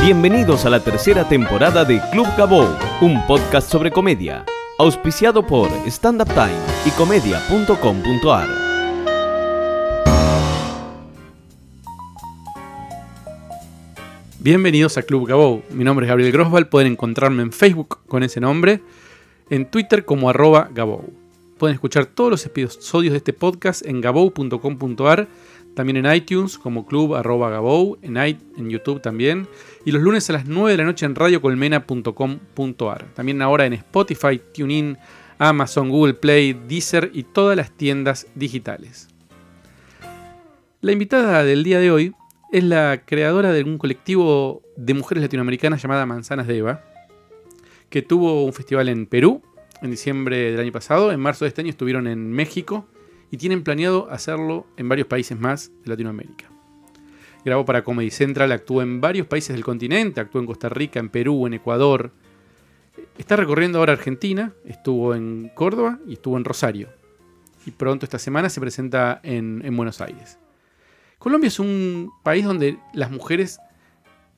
Bienvenidos a la tercera temporada de Club Gabou, un podcast sobre comedia, auspiciado por Stand Up Time y comedia.com.ar. Bienvenidos a Club Gabou. Mi nombre es Gabriel Grosval. Pueden encontrarme en Facebook con ese nombre, en Twitter como @Gabou. Pueden escuchar todos los episodios de este podcast en gabou.com.ar, también en iTunes como club@Gabou, en YouTube también, y los lunes a las 9 de la noche en radiocolmena.com.ar. También ahora en Spotify, TuneIn, Amazon, Google Play, Deezer y todas las tiendas digitales. La invitada del día de hoy es la creadora de un colectivo de mujeres latinoamericanas llamada Manzanas de Eva, que tuvo un festival en Perú en diciembre del año pasado. En marzo de este año estuvieron en México y tienen planeado hacerlo en varios países más de Latinoamérica. Grabó para Comedy Central, actuó en varios países del continente, actuó en Costa Rica, en Perú, en Ecuador. Está recorriendo ahora Argentina, estuvo en Córdoba y estuvo en Rosario. Y pronto esta semana se presenta en Buenos Aires. Colombia es un país donde las mujeres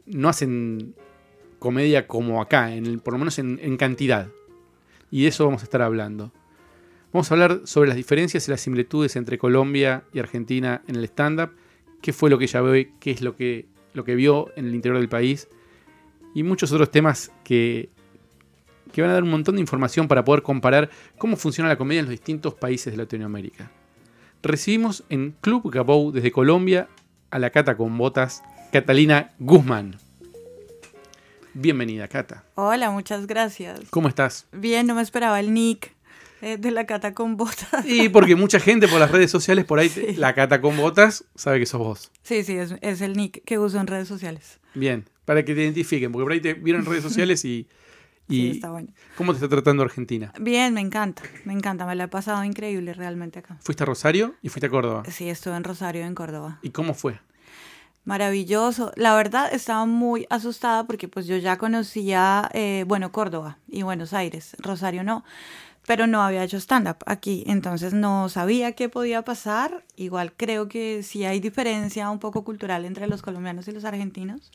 no hacen comedia como acá, por lo menos en cantidad. Y de eso vamos a estar hablando. Vamos a hablar sobre las diferencias y las similitudes entre Colombia y Argentina en el stand-up, qué fue lo que ella ve, qué es lo que vio en el interior del país, y muchos otros temas que van a dar un montón de información para poder comparar cómo funciona la comedia en los distintos países de Latinoamérica. Recibimos en Club Gabou desde Colombia a la Cata con Botas, Catalina Guzmán. Bienvenida, Cata. Hola, muchas gracias. ¿Cómo estás? Bien, no me esperaba el nick de la Cata con Botas. Y porque mucha gente por las redes sociales, por ahí, Sí. La Cata con Botas, sabe que sos vos. Sí, es el nick que uso en redes sociales. Bien, para que te identifiquen, porque por ahí te vieron en redes sociales y Sí, está bueno. ¿cómo te está tratando Argentina? Bien, me encanta, me la he pasado increíble realmente acá. ¿Fuiste a Rosario y fuiste a Córdoba? Sí, estuve en Rosario, en Córdoba. ¿Y cómo fue? Maravilloso. La verdad estaba muy asustada porque pues yo ya conocía, Córdoba y Buenos Aires, Rosario no, pero no había hecho stand-up aquí, entonces no sabía qué podía pasar. Igual creo que sí hay diferencia un poco cultural entre los colombianos y los argentinos,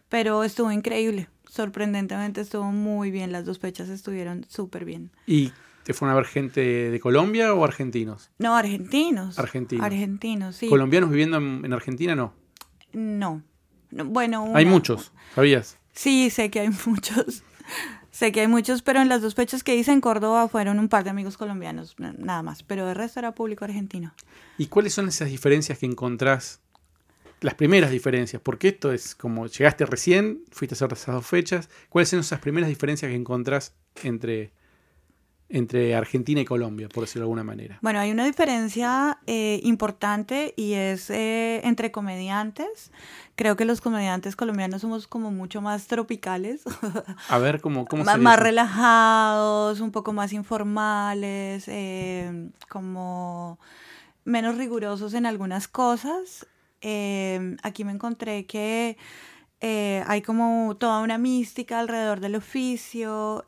pero estuvo increíble, sorprendentemente estuvo muy bien, las dos fechas estuvieron súper bien. ¿Y te fueron a ver gente de Colombia o argentinos? No, argentinos. Argentinos. Argentinos, sí. ¿Colombianos viviendo en Argentina? No. No. Bueno, Hay muchos, ¿sabías? Sí, sé que hay muchos. Sé que hay muchos, pero en las dos fechas que hice en Córdoba fueron un par de amigos colombianos, nada más. Pero el resto era público argentino. ¿Y cuáles son esas diferencias que encontrás? Las primeras diferencias, porque esto es como llegaste recién, fuiste a hacer esas dos fechas. ¿Cuáles son esas primeras diferencias que encontrás entre Argentina y Colombia, por decirlo de alguna manera? Bueno, hay una diferencia importante y es entre comediantes. Creo que los comediantes colombianos somos como mucho más tropicales. A ver, ¿cómo más relajados, un poco más informales, como menos rigurosos en algunas cosas. Aquí me encontré que hay como toda una mística alrededor del oficio.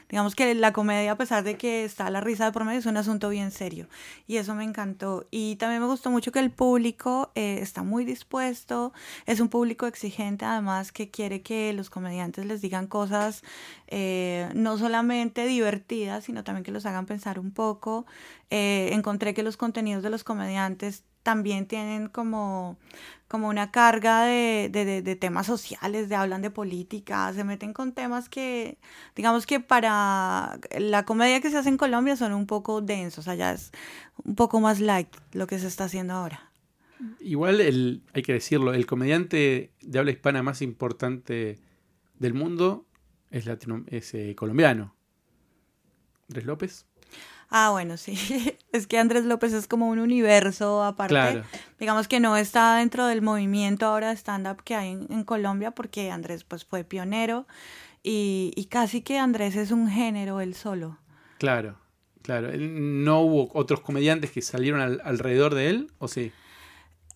Digamos que la comedia, a pesar de que está la risa de por medio, es un asunto bien serio. Y eso me encantó. Y también me gustó mucho que el público está muy dispuesto. Es un público exigente, además, que quiere que los comediantes les digan cosas no solamente divertidas, sino también que los hagan pensar un poco. Encontré que los contenidos de los comediantes también tienen como una carga de temas sociales, hablan de política, se meten con temas que, digamos que para la comedia que se hace en Colombia son un poco densos, allá es un poco más light lo que se está haciendo ahora. Igual, hay que decirlo, el comediante de habla hispana más importante del mundo es colombiano. ¿Andrés López? Ah, bueno, sí. Es que Andrés López es como un universo aparte. Claro. Digamos que no está dentro del movimiento ahora de stand-up que hay en Colombia, porque Andrés pues fue pionero y casi que Andrés es un género él solo. Claro. ¿No hubo otros comediantes que salieron alrededor de él, o sí?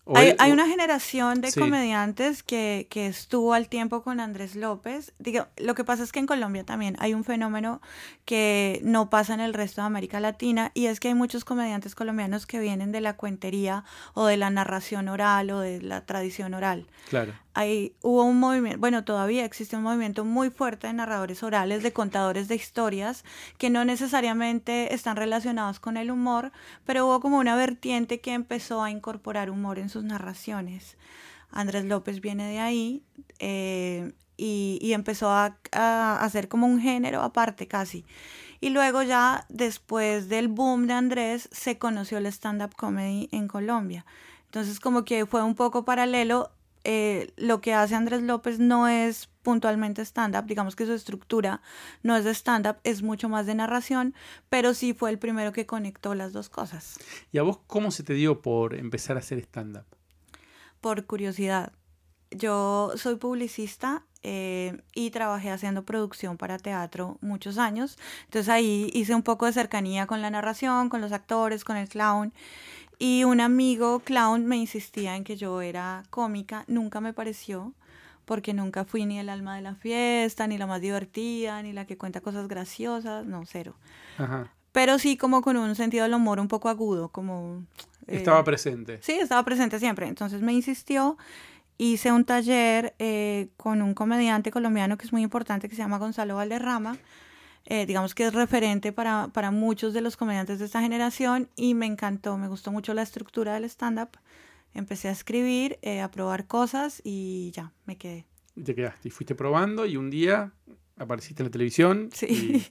Hay una generación de Sí. comediantes que estuvo al tiempo con Andrés López. Digo, lo que pasa es que en Colombia también hay un fenómeno que no pasa en el resto de América Latina, y es que hay muchos comediantes colombianos que vienen de la cuentería o de la narración oral o de la tradición oral. Claro. Hubo un movimiento, bueno, todavía existe un movimiento muy fuerte de narradores orales, de contadores de historias, que no necesariamente están relacionados con el humor, pero hubo como una vertiente que empezó a incorporar humor en sus narraciones. Andrés López viene de ahí, y empezó a hacer como un género aparte casi. Y luego ya después del boom de Andrés se conoció el stand-up comedy en Colombia. Entonces como que fue un poco paralelo. Lo que hace Andrés López no es puntualmente stand-up, digamos que su estructura no es de stand-up, es mucho más de narración, pero sí fue el primero que conectó las dos cosas. ¿Y a vos cómo se te dio por empezar a hacer stand-up? Por curiosidad, yo soy publicista, y trabajé haciendo producción para teatro muchos años, entonces ahí hice un poco de cercanía con la narración, con los actores, con el clown. Y un amigo clown me insistía en que yo era cómica. Nunca me pareció, porque nunca fui ni el alma de la fiesta, ni la más divertida, ni la que cuenta cosas graciosas, no, cero. Ajá. Pero sí como con un sentido del humor un poco agudo, como... Estaba presente. Sí, estaba presente siempre. Entonces me insistió, hice un taller con un comediante colombiano que es muy importante, que se llama Gonzalo Valderrama. Digamos que es referente para muchos de los comediantes de esta generación, y me encantó, me gustó mucho la estructura del stand-up. Empecé a escribir, a probar cosas y ya, me quedé. Y te quedaste. Y fuiste probando y un día apareciste en la televisión. Sí.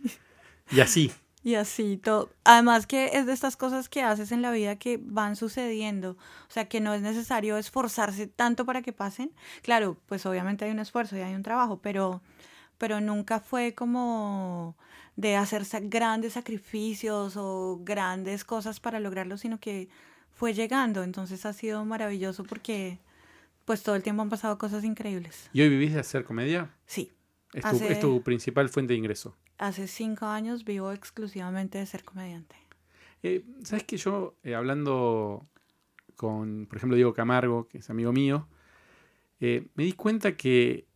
Y así. Y así todo. Además que es de estas cosas que haces en la vida que van sucediendo. O sea, que no es necesario esforzarse tanto para que pasen. Claro, pues obviamente hay un esfuerzo y hay un trabajo, pero nunca fue como de hacer grandes sacrificios o grandes cosas para lograrlo, sino que fue llegando. Entonces ha sido maravilloso porque pues todo el tiempo han pasado cosas increíbles. ¿Y hoy vivís de hacer comedia? Sí. Es tu principal fuente de ingreso. Hace 5 años vivo exclusivamente de ser comediante. ¿Sabes que yo, hablando con, por ejemplo, Diego Camargo, que es amigo mío, me di cuenta que,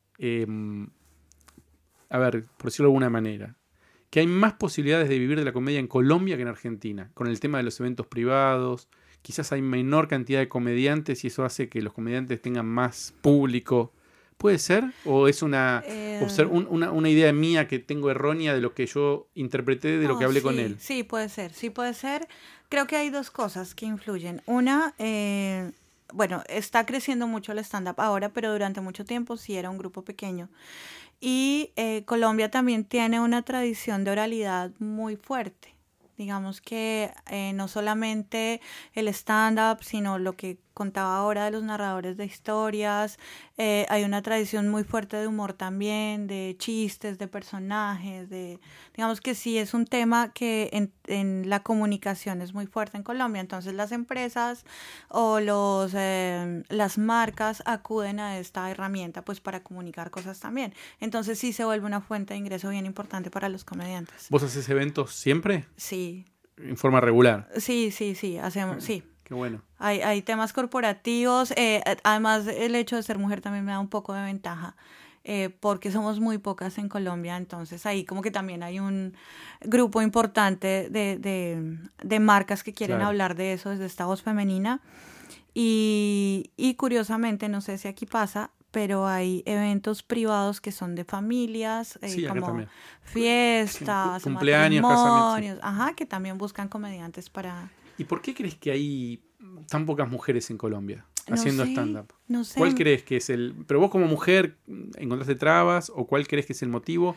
a ver, por decirlo de alguna manera, que hay más posibilidades de vivir de la comedia en Colombia que en Argentina, con el tema de los eventos privados. Quizás hay menor cantidad de comediantes y eso hace que los comediantes tengan más público. ¿Puede ser? ¿O es una idea mía que tengo errónea de lo que yo interpreté de lo que hablé con él? Sí, puede ser, sí puede ser. Creo que hay dos cosas que influyen. Una, bueno, está creciendo mucho el stand-up ahora, pero durante mucho tiempo sí era un grupo pequeño. Y Colombia también tiene una tradición de oralidad muy fuerte. Digamos que no solamente el stand-up, sino lo que contaba ahora de los narradores de historias. Hay una tradición muy fuerte de humor también, de chistes, de personajes. Digamos que sí es un tema que en la comunicación es muy fuerte en Colombia. Entonces las empresas o las marcas acuden a esta herramienta pues para comunicar cosas también. Entonces sí se vuelve una fuente de ingreso bien importante para los comediantes. ¿Vos haces eventos siempre? Sí. ¿En forma regular? Sí, hacemos, sí. Qué bueno. Hay temas corporativos. Además, el hecho de ser mujer también me da un poco de ventaja, porque somos muy pocas en Colombia. Entonces, ahí como que también hay un grupo importante de marcas que quieren hablar de eso desde esta voz femenina. Y curiosamente, no sé si aquí pasa, pero hay eventos privados que son de familias, como fiestas, cumpleaños, matrimonios, que también buscan comediantes para... ¿Y por qué crees que hay tan pocas mujeres en Colombia haciendo stand-up? No sé. ¿Cuál crees que es pero vos como mujer encontraste trabas o cuál crees que es el motivo?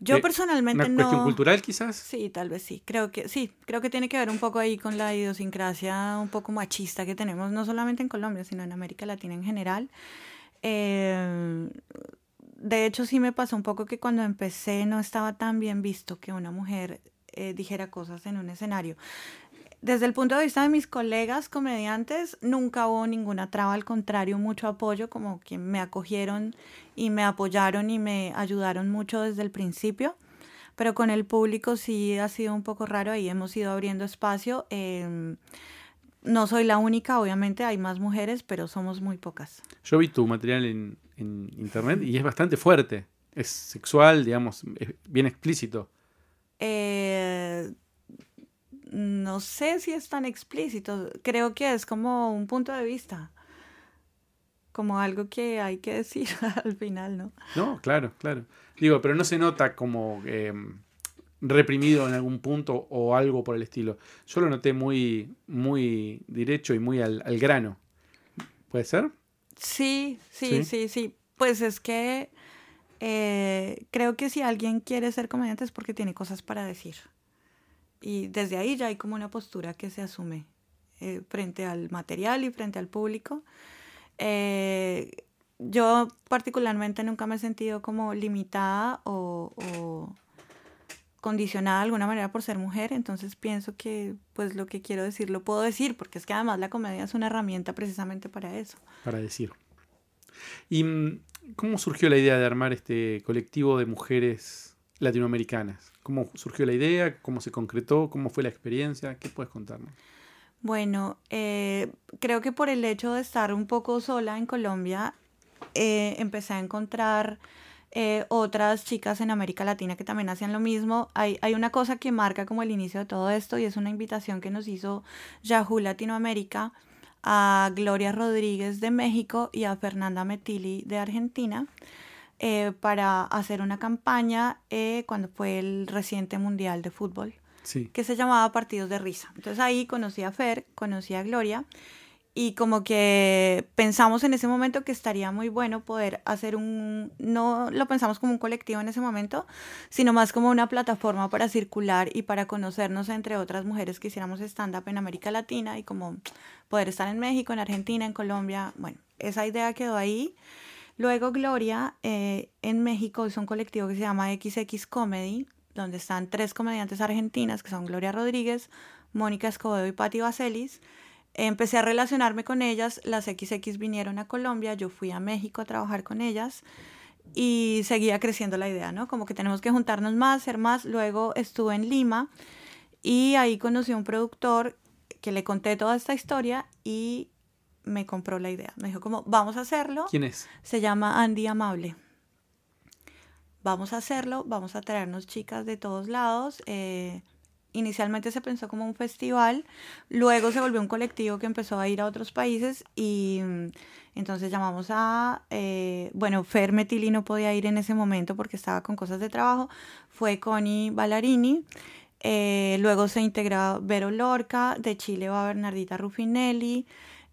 Yo personalmente ¿Una cuestión cultural quizás? Sí, tal vez sí. Creo que tiene que ver un poco ahí con la idiosincrasia un poco machista que tenemos, no solamente en Colombia, sino en América Latina en general. De hecho, sí me pasó un poco que cuando empecé no estaba tan bien visto que una mujer dijera cosas en un escenario. Desde el punto de vista de mis colegas comediantes, nunca hubo ninguna traba, al contrario, mucho apoyo, como que me acogieron y me apoyaron y me ayudaron mucho desde el principio. Pero con el público sí ha sido un poco raro, ahí hemos ido abriendo espacio. no soy la única, obviamente hay más mujeres, pero somos muy pocas. Yo vi tu material en internet y es bastante fuerte. Es sexual, digamos, es bien explícito. No sé si es tan explícito. Creo que es como un punto de vista. Como algo que hay que decir al final, ¿no? No, claro. Digo, pero no se nota como reprimido en algún punto o algo por el estilo. Yo lo noté muy, muy derecho y muy al grano. ¿Puede ser? Sí. Pues es que creo que si alguien quiere ser comediante es porque tiene cosas para decir. Y desde ahí ya hay como una postura que se asume frente al material y frente al público. Yo particularmente nunca me he sentido como limitada o condicionada de alguna manera por ser mujer, entonces pienso que pues lo que quiero decir lo puedo decir, porque es que además la comedia es una herramienta precisamente para eso. Para decir. ¿Y cómo surgió la idea de armar este colectivo de mujeres latinoamericanas? ¿Cómo surgió la idea? ¿Cómo se concretó? ¿Cómo fue la experiencia? ¿Qué puedes contarnos? Bueno, creo que por el hecho de estar un poco sola en Colombia, empecé a encontrar otras chicas en América Latina que también hacían lo mismo. Hay una cosa que marca como el inicio de todo esto y es una invitación que nos hizo Yahoo Latinoamérica a Gloria Rodríguez de México y a Fernanda Metilli de Argentina para hacer una campaña cuando fue el reciente Mundial de Fútbol, sí, que se llamaba Partidos de Risa. Entonces ahí conocí a Fer, conocí a Gloria y como que pensamos en ese momento que estaría muy bueno poder hacer no lo pensamos como un colectivo en ese momento, sino más como una plataforma para circular y para conocernos entre otras mujeres que hiciéramos stand-up en América Latina y como poder estar en México, en Argentina, en Colombia. Bueno, esa idea quedó ahí. Luego Gloria en México hizo un colectivo que se llama XX Comedy, donde están 3 comediantes argentinas que son Gloria Rodríguez, Mónica Escobedo y Patti Vaselis. Empecé a relacionarme con ellas, las XX vinieron a Colombia, yo fui a México a trabajar con ellas y seguía creciendo la idea, ¿no? Como que tenemos que juntarnos más, ser más. Luego estuve en Lima y ahí conocí a un productor que le conté toda esta historia y me compró la idea. Me dijo como, vamos a hacerlo. ¿Quién es? Se llama Andy Amable. Vamos a hacerlo, vamos a traernos chicas de todos lados. Inicialmente se pensó como un festival, luego se volvió un colectivo que empezó a ir a otros países y entonces llamamos a, Fer Metilli no podía ir en ese momento porque estaba con cosas de trabajo, fue Connie Ballarini, luego se integró Vero Lorca, de Chile va Bernardita Ruffinelli,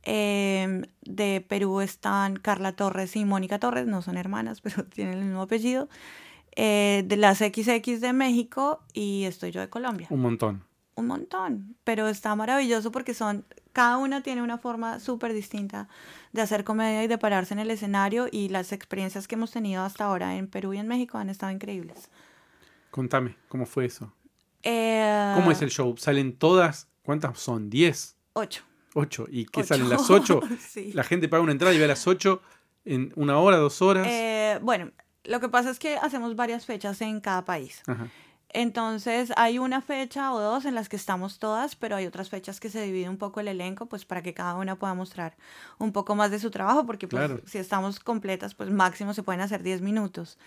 de Perú están Carla Torres y Mónica Torres, no son hermanas pero tienen el mismo apellido. De las XX de México y estoy yo de Colombia. Un montón, pero está maravilloso porque cada una tiene una forma súper distinta de hacer comedia y de pararse en el escenario y las experiencias que hemos tenido hasta ahora en Perú y en México han estado increíbles. Contame, ¿cómo fue eso? ¿Cómo es el show? ¿Salen todas? ¿Cuántas son? ¿10? 8. 8. ¿Y qué salen las 8? Sí. La gente paga una entrada y ve a las 8 en 1 hora, 2 horas. Bueno, lo que pasa es que hacemos varias fechas en cada país. Ajá. Entonces hay una fecha o 2 en las que estamos todas, pero hay otras fechas que se divide un poco el elenco, pues para que cada una pueda mostrar un poco más de su trabajo, porque pues Claro. si estamos completas, pues máximo se pueden hacer 10 minutos.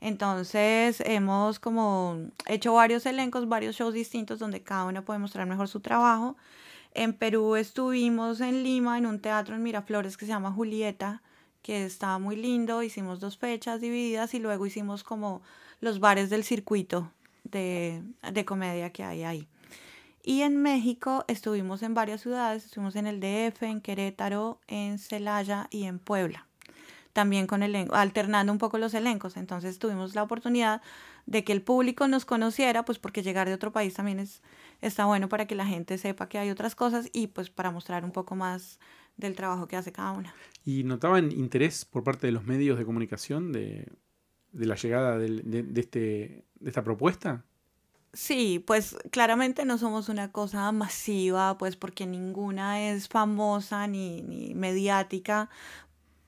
Entonces hemos como hecho varios elencos, varios shows distintos donde cada una puede mostrar mejor su trabajo. En Perú estuvimos en Lima, en un teatro en Miraflores que se llama Julieta, que estaba muy lindo, hicimos 2 fechas divididas y luego hicimos como los bares del circuito de comedia que hay ahí. Y en México estuvimos en varias ciudades, estuvimos en el DF, en Querétaro, en Celaya y en Puebla. También con alternando un poco los elencos, entonces tuvimos la oportunidad de que el público nos conociera, pues porque llegar de otro país también está bueno para que la gente sepa que hay otras cosas y pues para mostrar un poco más del trabajo que hace cada una. ¿Y notaban interés por parte de los medios de comunicación de la llegada de esta propuesta? Sí, pues claramente no somos una cosa masiva, pues porque ninguna es famosa ni mediática,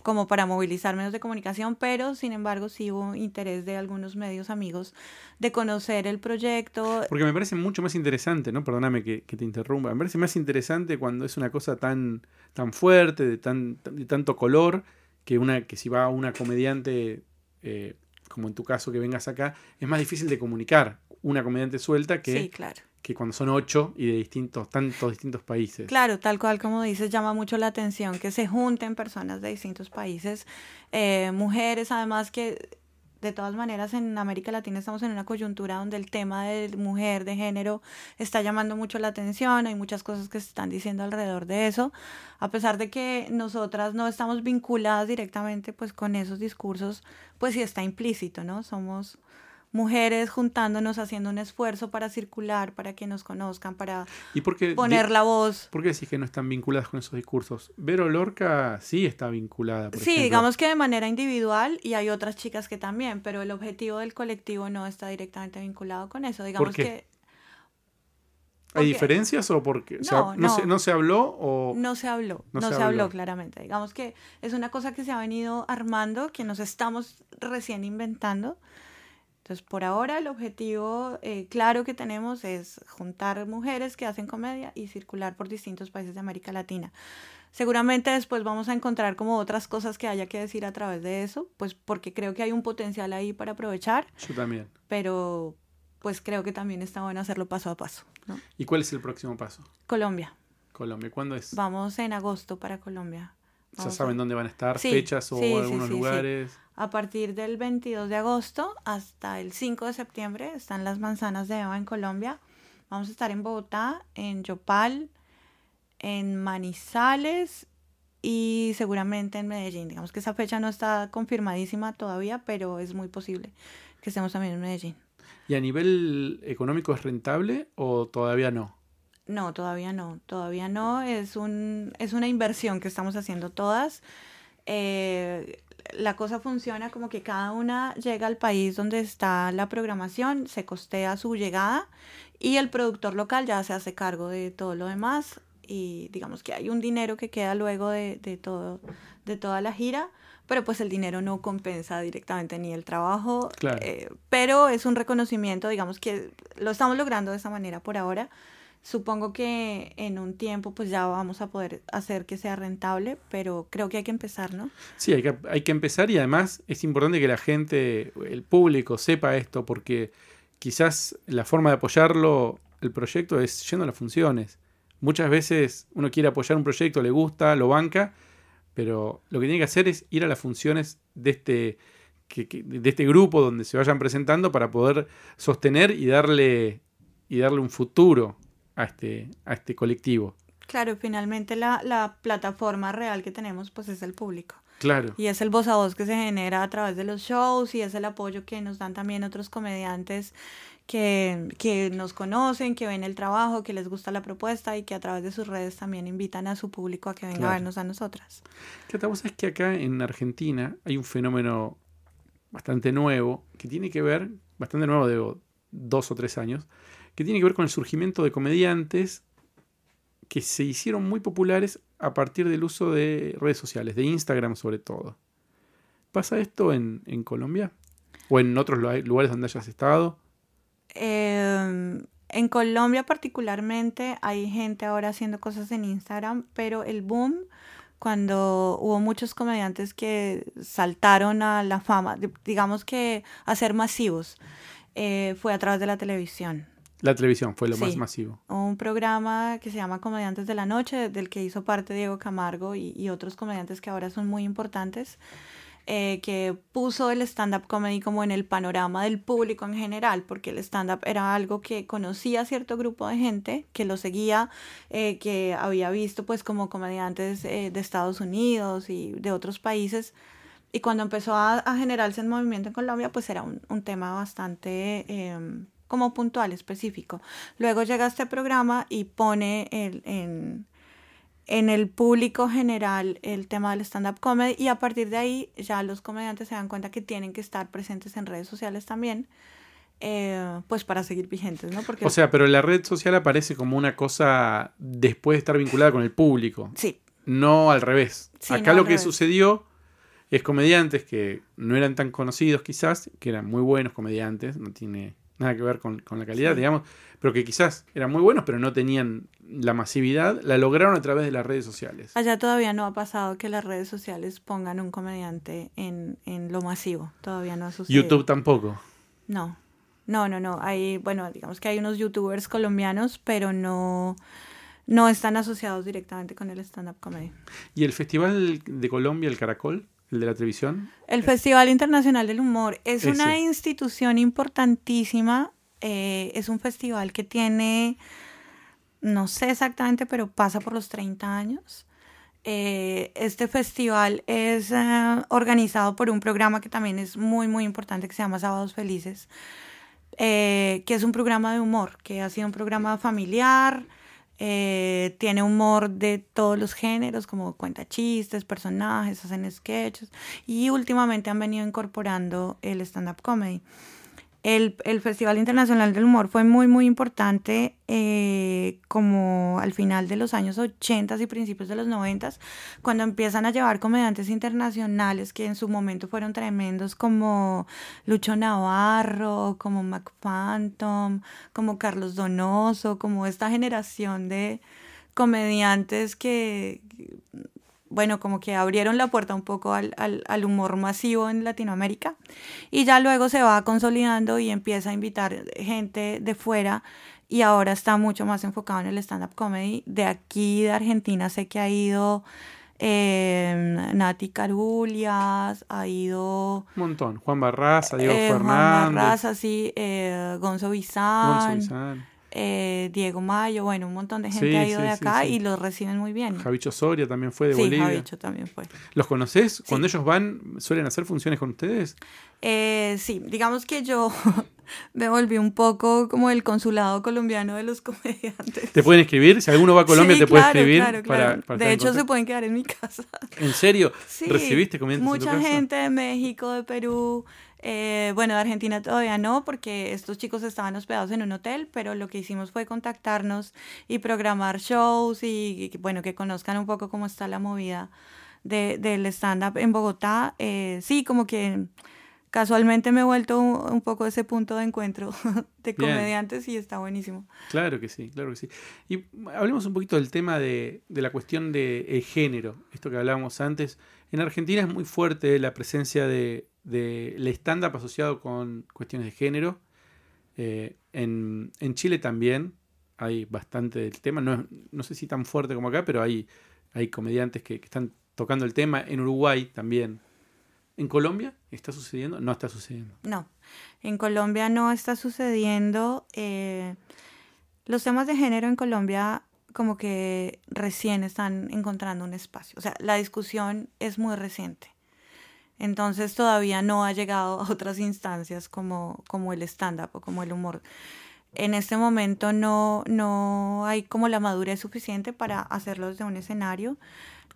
como para movilizar medios de comunicación, pero sin embargo sí hubo interés de algunos medios amigos de conocer el proyecto. Porque me parece mucho más interesante, ¿no? Perdóname que te interrumpa. Me parece más interesante cuando es una cosa tan fuerte, de tanto color, que si va una comediante, como en tu caso que vengas acá, es más difícil de comunicar una comediante suelta Sí, claro. que cuando son 8 y de tantos distintos países. Claro, tal cual como dices, llama mucho la atención que se junten personas de distintos países, mujeres, además que de todas maneras en América Latina estamos en una coyuntura donde el tema de mujer, de género, está llamando mucho la atención, hay muchas cosas que se están diciendo alrededor de eso, a pesar de que nosotras no estamos vinculadas directamente pues con esos discursos, pues sí está implícito, ¿no? Somos mujeres juntándonos, haciendo un esfuerzo para circular, para que nos conozcan, para poner la voz. ¿Por qué decís que no están vinculadas con esos discursos? Vero Lorca sí está vinculada, por ejemplo. Digamos que de manera individual, y hay otras chicas que también, pero el objetivo del colectivo no está directamente vinculado con eso. Digamos ¿Por qué? que... ¿Hay diferencias o porque no se habló o...? No se habló claramente. Digamos que es una cosa que se ha venido armando, que nos estamos recién inventando. Entonces, por ahora el objetivo claro que tenemos es juntar mujeres que hacen comedia y circular por distintos países de América Latina. Seguramente después vamos a encontrar como otras cosas que haya que decir a través de eso, pues porque creo que hay un potencial ahí para aprovechar. Yo también. Pero pues creo que también está bueno hacerlo paso a paso, ¿no? ¿Y cuál es el próximo paso? Colombia. ¿Cuándo es? Vamos en agosto para Colombia. ¿Ya saben dónde van a estar? ¿Fechas o algunos lugares? Sí. A partir del 22 de agosto hasta el 5 de septiembre están las Manzanas de Eva en Colombia. Vamos a estar en Bogotá, en Yopal, en Manizales y seguramente en Medellín. Digamos que esa fecha no está confirmadísima todavía, pero es muy posible que estemos también en Medellín. ¿Y a nivel económico es rentable o todavía no? No, todavía no. Todavía no. Es una inversión que estamos haciendo todas. La cosa funciona como que cada una llega al país donde está la programación, se costea su llegada y el productor local ya se hace cargo de todo lo demás y digamos que hay un dinero que queda luego de toda la gira, pero pues el dinero no compensa directamente ni el trabajo, claro. Pero es un reconocimiento, digamos que lo estamos logrando de esa manera por ahora. Supongo que en un tiempo pues ya vamos a poder hacer que sea rentable, pero creo que hay que empezar, ¿no? Sí, hay que empezar y además es importante que la gente, el público, sepa esto porque quizás la forma de apoyarlo, el proyecto, es yendo a las funciones. Muchas veces uno quiere apoyar un proyecto, le gusta, lo banca, pero lo que tiene que hacer es ir a las funciones de este grupo donde se vayan presentando para poder sostener y darle un futuro a este colectivo. Claro, finalmente la plataforma real que tenemos pues es el público. Claro. Y es el voz a voz que se genera a través de los shows y es el apoyo que nos dan también otros comediantes que nos conocen, que ven el trabajo, que les gusta la propuesta y que a través de sus redes también invitan a su público a que venga a vernos a nosotras. Cata, vos sabés que acá en Argentina hay un fenómeno bastante nuevo, que tiene que ver, bastante nuevo de 2 o 3 años, que tiene que ver con el surgimiento de comediantes que se hicieron muy populares a partir del uso de redes sociales, de Instagram sobre todo. ¿Pasa esto en Colombia? ¿O en otros lugares donde hayas estado? En Colombia particularmente hay gente ahora haciendo cosas en Instagram, pero el boom, cuando hubo muchos comediantes que saltaron a la fama, digamos que a ser masivos, fue a través de la televisión. La televisión fue lo más masivo. Un programa que se llama Comediantes de la Noche, del que hizo parte Diego Camargo y otros comediantes que ahora son muy importantes, que puso el stand-up comedy como en el panorama del público en general, porque el stand-up era algo que conocía a cierto grupo de gente, que lo seguía, que había visto pues como comediantes de Estados Unidos y de otros países. Y cuando empezó a generarse el movimiento en Colombia, pues era un tema bastante como puntual, específico. Luego llega este programa y pone en el público general el tema del stand-up comedy y a partir de ahí ya los comediantes se dan cuenta que tienen que estar presentes en redes sociales también, pues para seguir vigentes, ¿no? Porque, o sea, pero la red social aparece como una cosa después de estar vinculada con el público. Sí. No al revés. Sí, acá no lo que sucedió es comediantes que no eran tan conocidos quizás, que eran muy buenos comediantes, no tiene nada que ver con la calidad, Sí. digamos, pero que quizás eran muy buenos, pero no tenían la masividad, la lograron a través de las redes sociales. Allá todavía no ha pasado que las redes sociales pongan un comediante en lo masivo. Todavía no ha sucedido. YouTube tampoco. No. Hay, bueno, digamos que hay unos youtubers colombianos, pero no están asociados directamente con el stand-up comedy. ¿Y el Festival de Colombia, el Caracol, el de la televisión? El Festival Internacional del Humor es Ese. una institución importantísima. Es un festival que tiene, no sé exactamente, pero pasa por los 30 años. Este festival es organizado por un programa que también es muy, muy importante, que se llama Sábados Felices, que es un programa de humor, que ha sido un programa familiar. Tiene humor de todos los géneros, como cuenta chistes, personajes, hacen sketches, y últimamente han venido incorporando el stand-up comedy. El Festival Internacional del Humor fue muy, muy importante como al final de los años 80 y principios de los 90, cuando empiezan a llevar comediantes internacionales que en su momento fueron tremendos, como Lucho Navarro, como Mac Phantom, como Carlos Donoso, como esta generación de comediantes que, bueno, como que abrieron la puerta un poco al humor masivo en Latinoamérica, y ya luego se va consolidando y empieza a invitar gente de fuera, y ahora está mucho más enfocado en el stand-up comedy. De aquí, de Argentina, sé que ha ido Nati Carulias, ha ido... Un montón. Juan Barraza, Diego Juan Fernández. Barraza, sí, Gonzo Bizán, Bizán. Diego Mayo, bueno, un montón de gente Sí, ha ido sí, de sí, acá sí. y los reciben muy bien. Javicho Soria también fue de Sí, Bolivia. Javicho también fue. ¿Los conocés? Cuando Sí. ellos van, ¿suelen hacer funciones con ustedes? Sí, digamos que yo me volví un poco como el consulado colombiano de los comediantes. ¿Te pueden escribir? Si alguno va a Colombia, Sí, te puede claro, escribir. claro. Para De estar en hecho, se contacto. pueden quedar en mi casa. ¿En serio? Sí, ¿Recibiste comediantes en tu mucha casa? gente de México, de Perú, bueno, de Argentina todavía no, porque estos chicos estaban hospedados en un hotel, pero lo que hicimos fue contactarnos y programar shows y bueno, que conozcan un poco cómo está la movida del stand-up en Bogotá. Sí, como que casualmente me he vuelto un poco ese punto de encuentro de Bien. comediantes y está buenísimo. Claro que sí, claro que sí. Y hablemos un poquito del tema de la cuestión del género, esto que hablábamos antes. En Argentina es muy fuerte la presencia del stand-up asociado con cuestiones de género. En Chile también hay bastante del tema, no sé si tan fuerte como acá, pero hay comediantes que están tocando el tema. En Uruguay también. ¿En Colombia está sucediendo? No está sucediendo. No, en Colombia no está sucediendo. Los temas de género en Colombia como que recién están encontrando un espacio. O sea, la discusión es muy reciente. Entonces todavía no ha llegado a otras instancias como el stand-up o como el humor. En este momento no hay como la madurez suficiente para hacerlo desde un escenario.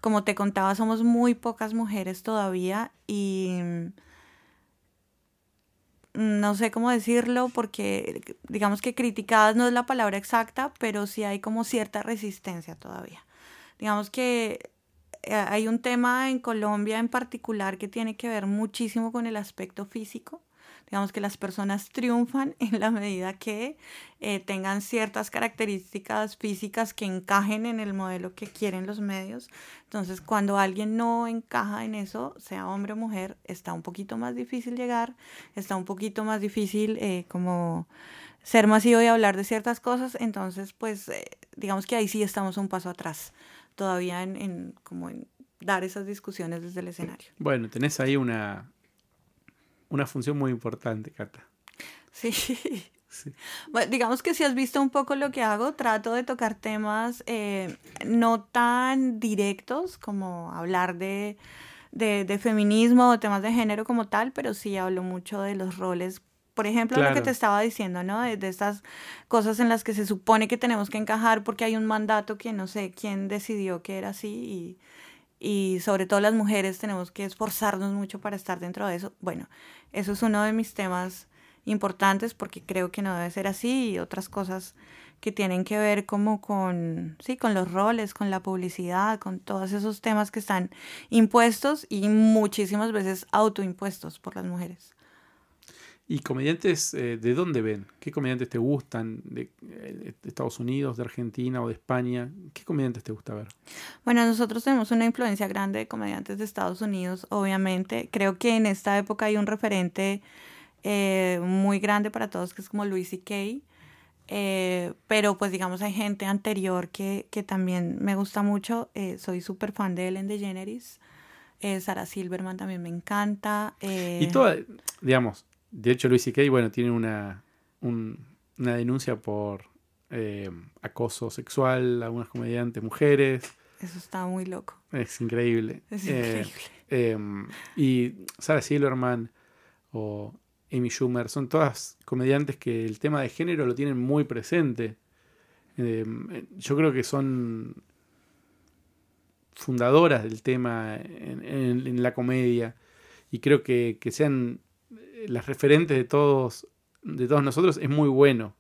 Como te contaba, somos muy pocas mujeres todavía y no sé cómo decirlo porque digamos que criticadas no es la palabra exacta, pero sí hay como cierta resistencia todavía. Digamos que hay un tema en Colombia en particular que tiene que ver muchísimo con el aspecto físico. Digamos que las personas triunfan en la medida que tengan ciertas características físicas que encajen en el modelo que quieren los medios. Entonces, cuando alguien no encaja en eso, sea hombre o mujer, está un poquito más difícil llegar, está un poquito más difícil como ser masivo y hablar de ciertas cosas. Entonces, pues, digamos que ahí sí estamos un paso atrás todavía en dar esas discusiones desde el escenario. Bueno, tenés ahí una función muy importante, Cata. Sí. Sí. Bueno, digamos que si has visto un poco lo que hago, trato de tocar temas no tan directos como hablar de feminismo o temas de género como tal, pero sí hablo mucho de los roles. Por ejemplo, Claro. lo que te estaba diciendo, ¿no? De estas cosas en las que se supone que tenemos que encajar porque hay un mandato que no sé quién decidió que era así y sobre todo las mujeres tenemos que esforzarnos mucho para estar dentro de eso. Bueno, eso es uno de mis temas importantes porque creo que no debe ser así, y otras cosas que tienen que ver como con, sí, con los roles, con la publicidad, con todos esos temas que están impuestos y muchísimas veces autoimpuestos por las mujeres. ¿Y comediantes de dónde ven? ¿Qué comediantes te gustan? ¿De Estados Unidos, de Argentina o de España? ¿Qué comediantes te gusta ver? Bueno, nosotros tenemos una influencia grande de comediantes de Estados Unidos, obviamente. Creo que en esta época hay un referente muy grande para todos, que es como Louis C.K., pero pues digamos hay gente anterior que también me gusta mucho. Soy súper fan de Ellen DeGeneres. Sarah Silverman también me encanta. Y toda, digamos, de hecho Louis C.K., bueno, tiene una denuncia por acoso sexual a algunas comediantes mujeres. Eso está muy loco. Es increíble. Es increíble. Y Sarah Silverman o Amy Schumer son todas comediantes que el tema de género lo tienen muy presente. Yo creo que son fundadoras del tema en la comedia, y creo que sean las referentes de todos nosotros es muy bueno.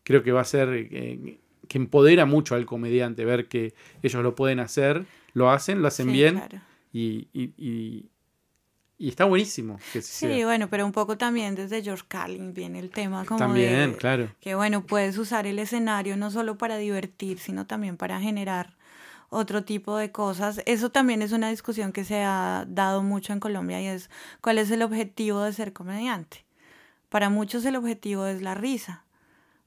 Creo que va a ser que empodera mucho al comediante ver que ellos lo pueden hacer, lo hacen Sí, bien, claro. y está buenísimo que Sí, sea. bueno, pero un poco también desde George Carlin viene el tema como También, de claro. que, bueno, puedes usar el escenario no solo para divertir, sino también para generar otro tipo de cosas. Eso también es una discusión que se ha dado mucho en Colombia, y es cuál es el objetivo de ser comediante. Para muchos el objetivo es la risa.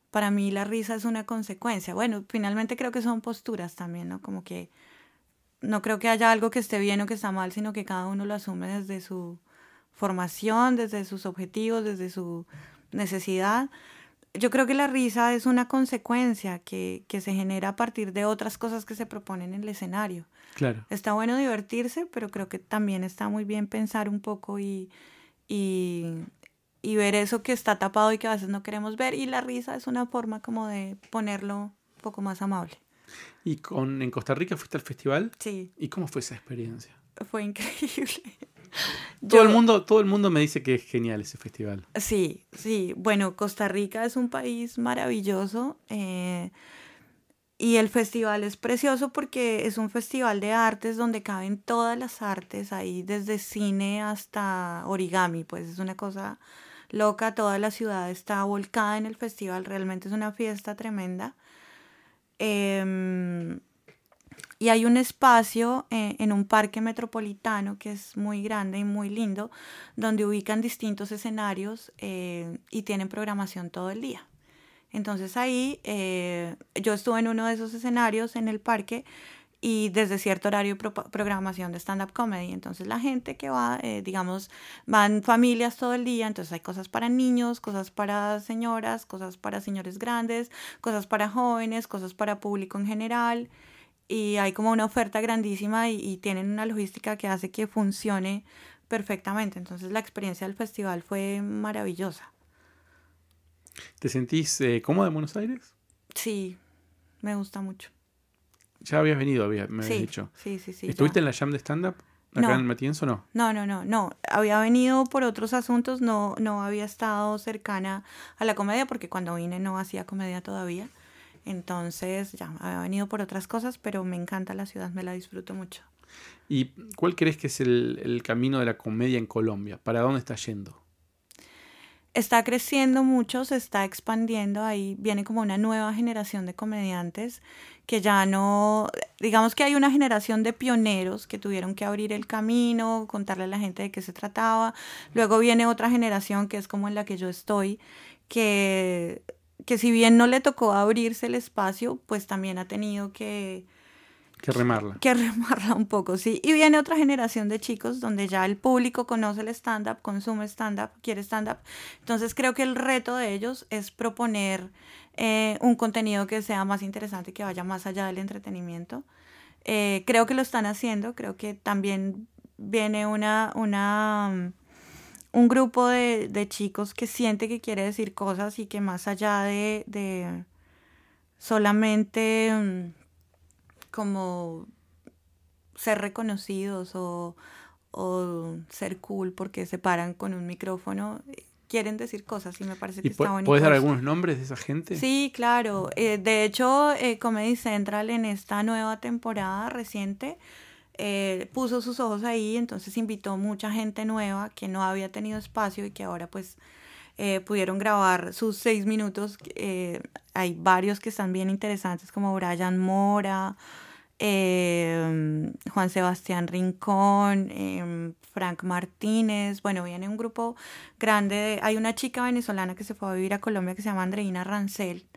Para mí la risa es una consecuencia. Bueno, finalmente creo que son posturas también, ¿no? Como que no creo que haya algo que esté bien o que está mal, sino que cada uno lo asume desde su formación, desde sus objetivos, desde su necesidad. Yo creo que la risa es una consecuencia que se genera a partir de otras cosas que se proponen en el escenario. Claro. Está bueno divertirse, pero creo que también está muy bien pensar un poco y ver eso que está tapado y que a veces no queremos ver. Y la risa es una forma como de ponerlo un poco más amable. ¿Y en Costa Rica fuiste al festival? Sí, ¿Y cómo fue esa experiencia? fue increíble. Todo el mundo me dice que es genial ese festival. Sí, sí. Bueno, Costa Rica es un país maravilloso, y el festival es precioso porque es un festival de artes donde caben todas las artes, ahí desde cine hasta origami, pues es una cosa loca. Toda la ciudad está volcada en el festival, realmente es una fiesta tremenda. Em, y hay un espacio en un parque metropolitano que es muy grande y muy lindo, donde ubican distintos escenarios y tienen programación todo el día. Entonces ahí yo estuve en uno de esos escenarios en el parque, y desde cierto horario programación de stand-up comedy. Entonces la gente que va, digamos, van familias todo el día, entonces hay cosas para niños, cosas para señoras, cosas para señores grandes, cosas para jóvenes, cosas para público en general, y hay como una oferta grandísima, y tienen una logística que hace que funcione perfectamente. Entonces la experiencia del festival fue maravillosa. ¿Te sentís cómoda en Buenos Aires? Sí, me gusta mucho. Ya habías venido, me habías Sí, dicho. sí, ¿Estuviste ya. en la Jam de stand-up acá No. en Matienzo o no? No. Había venido por otros asuntos, no había estado cercana a la comedia porque cuando vine no hacía comedia todavía. Entonces ya había venido por otras cosas, pero me encanta la ciudad, me la disfruto mucho. ¿Y cuál crees que es el camino de la comedia en Colombia? ¿Para dónde está yendo? Está creciendo mucho, se está expandiendo, ahí viene como una nueva generación de comediantes que ya no, digamos que hay una generación de pioneros que tuvieron que abrir el camino, contarle a la gente de qué se trataba. Luego viene otra generación que es como en la que yo estoy, que si bien no le tocó abrirse el espacio, pues también ha tenido que remarla. Que remarla un poco, sí. Y viene otra generación de chicos donde ya el público conoce el stand-up, consume stand-up, quiere stand-up. Entonces creo que el reto de ellos es proponer un contenido que sea más interesante, que vaya más allá del entretenimiento. Creo que lo están haciendo, creo que también viene un grupo de chicos que siente que quiere decir cosas, y que más allá de solamente como ser reconocidos o ser cool porque se paran con un micrófono, quieren decir cosas y me parece que ¿Y está bonito. puedes dar algunos nombres de esa gente? Sí, claro. De hecho, Comedy Central en esta nueva temporada reciente puso sus ojos ahí, entonces invitó mucha gente nueva que no había tenido espacio y que ahora pues pudieron grabar sus 6 minutos. Hay varios que están bien interesantes como Brian Mora, Juan Sebastián Rincón, Frank Martínez. Bueno, viene un grupo grande. Hay una chica venezolana que se fue a vivir a Colombia que se llama Andreina Rancel,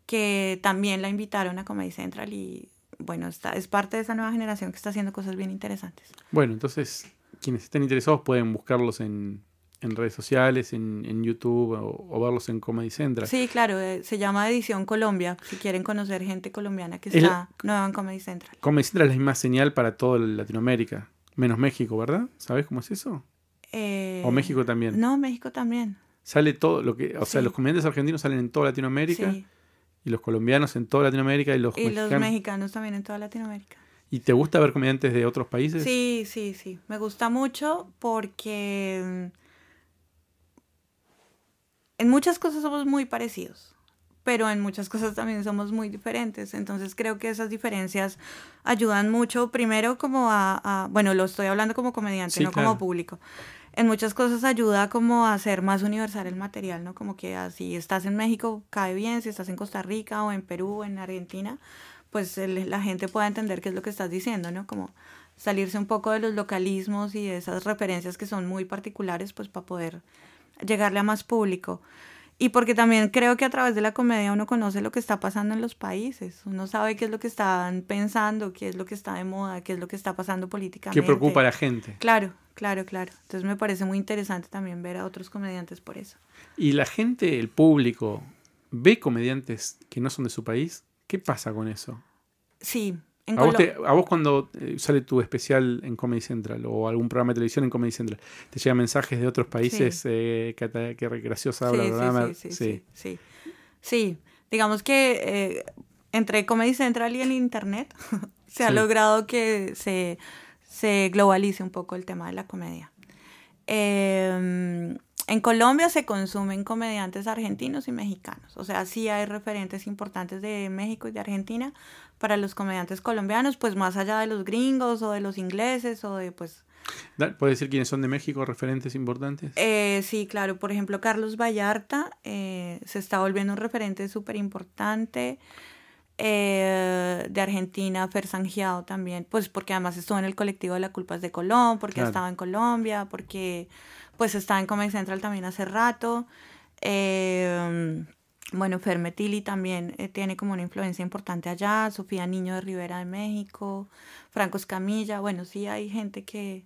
que también la invitaron a Comedy Central y bueno, es parte de esa nueva generación que está haciendo cosas bien interesantes. Bueno, entonces quienes estén interesados pueden buscarlos en redes sociales, en YouTube o verlos en Comedy Central. Sí, claro, se llama Edición Colombia, si quieren conocer gente colombiana que está nueva en Comedy Central. Comedy Central es la misma señal para toda Latinoamérica, menos México, ¿verdad? ¿Sabes cómo es eso? ¿O México también? No, México también. Sale todo lo que, o sea, los comediantes argentinos salen en toda Latinoamérica, sí. Y los colombianos en toda Latinoamérica y los mexicanos también en toda Latinoamérica. ¿Y te gusta ver comediantes de otros países? Sí. Me gusta mucho porque en muchas cosas somos muy parecidos, pero en muchas cosas también somos muy diferentes. Entonces creo que esas diferencias ayudan mucho, primero como bueno, lo estoy hablando como comediante, sí, no claro. como público. En muchas cosas ayuda como a hacer más universal el material, ¿no? Como que si estás en México cae bien, si estás en Costa Rica o en Perú o en Argentina, pues la gente pueda entender qué es lo que estás diciendo, ¿no? Como salirse un poco de los localismos y de esas referencias que son muy particulares, pues para poder llegarle a más público. Y porque también creo que a través de la comedia uno conoce lo que está pasando en los países. Uno sabe qué es lo que están pensando, qué es lo que está de moda, qué es lo que está pasando políticamente. ¿Qué preocupa a la gente? Claro. Entonces me parece muy interesante también ver a otros comediantes por eso. ¿Y la gente, el público, ve comediantes que no son de su país? ¿Qué pasa con eso? Sí. ¿A vos cuando sale tu especial en Comedy Central o algún programa de televisión en Comedy Central, te llegan mensajes de otros países? Sí. Qué graciosa habla el programa. Sí. Digamos que entre Comedy Central y el internet se ha logrado que se globalice un poco el tema de la comedia. En Colombia se consumen comediantes argentinos y mexicanos. O sea, sí hay referentes importantes de México y de Argentina para los comediantes colombianos, pues más allá de los gringos o de los ingleses o de pues... ¿Puedes decir quiénes son de México, referentes importantes? Sí, claro. Por ejemplo, Carlos Vallarta se está volviendo un referente súper importante. De Argentina, Fer Sangiao también, pues porque además estuvo en el colectivo de La Culpa es de Colón, porque claro. Estaba en Colombia, porque pues está en Comedy Central también hace rato. Bueno, Fer Metilli también tiene como una influencia importante allá, Sofía Niño de Rivera de México, Franco Escamilla. Bueno, sí hay gente que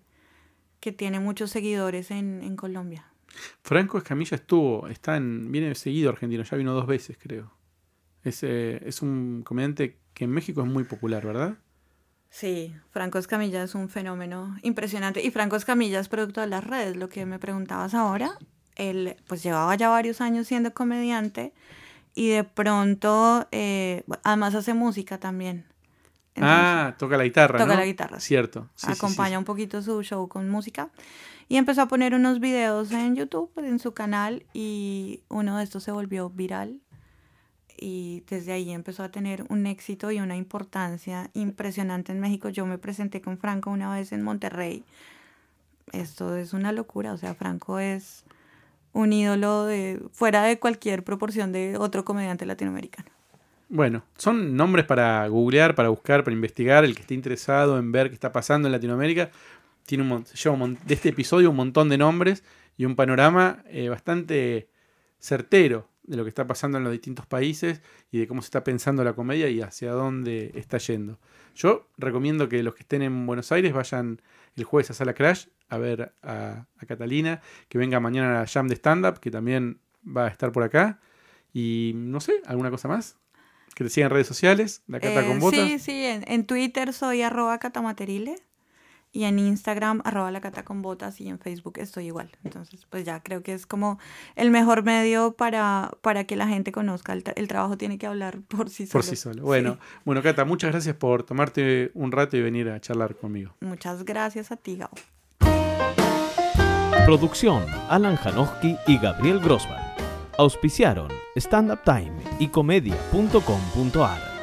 tiene muchos seguidores en Colombia. Franco Escamilla viene seguido argentino, ya vino 2 veces creo. Es un comediante que en México es muy popular, ¿verdad? Sí, Franco Escamilla es un fenómeno impresionante. Y Franco Escamilla es producto de las redes, lo que me preguntabas ahora. Él pues llevaba ya varios años siendo comediante y de pronto, además hace música también. Entonces, toca la guitarra, Toca ¿no? la guitarra. Cierto. Sí, acompaña un poquito su show con música. Y empezó a poner unos videos en YouTube, en su canal, y uno de estos se volvió viral. Y desde ahí empezó a tener un éxito y una importancia impresionante en México. Yo me presenté con Franco una vez en Monterrey. Esto es una locura, o sea, Franco es un ídolo fuera de cualquier proporción de otro comediante latinoamericano. Bueno, son nombres para googlear, para buscar, para investigar. El que esté interesado en ver qué está pasando en Latinoamérica lleva de este episodio un montón de nombres y un panorama bastante certero de lo que está pasando en los distintos países y de cómo se está pensando la comedia y hacia dónde está yendo. Yo recomiendo que los que estén en Buenos Aires vayan el jueves a Sala Crash a ver a Catalina, que venga mañana a la Jam de Stand-Up, que también va a estar por acá. Y no sé, ¿alguna cosa más? Que te sigan en redes sociales, La Cata con Botas. Sí, en Twitter soy @catamaterile. Y en Instagram, @lacataconbotas, y en Facebook estoy igual. Entonces, pues ya creo que es como el mejor medio para que la gente conozca. El trabajo tiene que hablar por sí solo. Por sí solo. Bueno, Cata, muchas gracias por tomarte un rato y venir a charlar conmigo. Muchas gracias a ti, Gabo. Producción Alan Janowski y Gabriel Grossman. Auspiciaron Stand Up Time y Comedia.com.ar.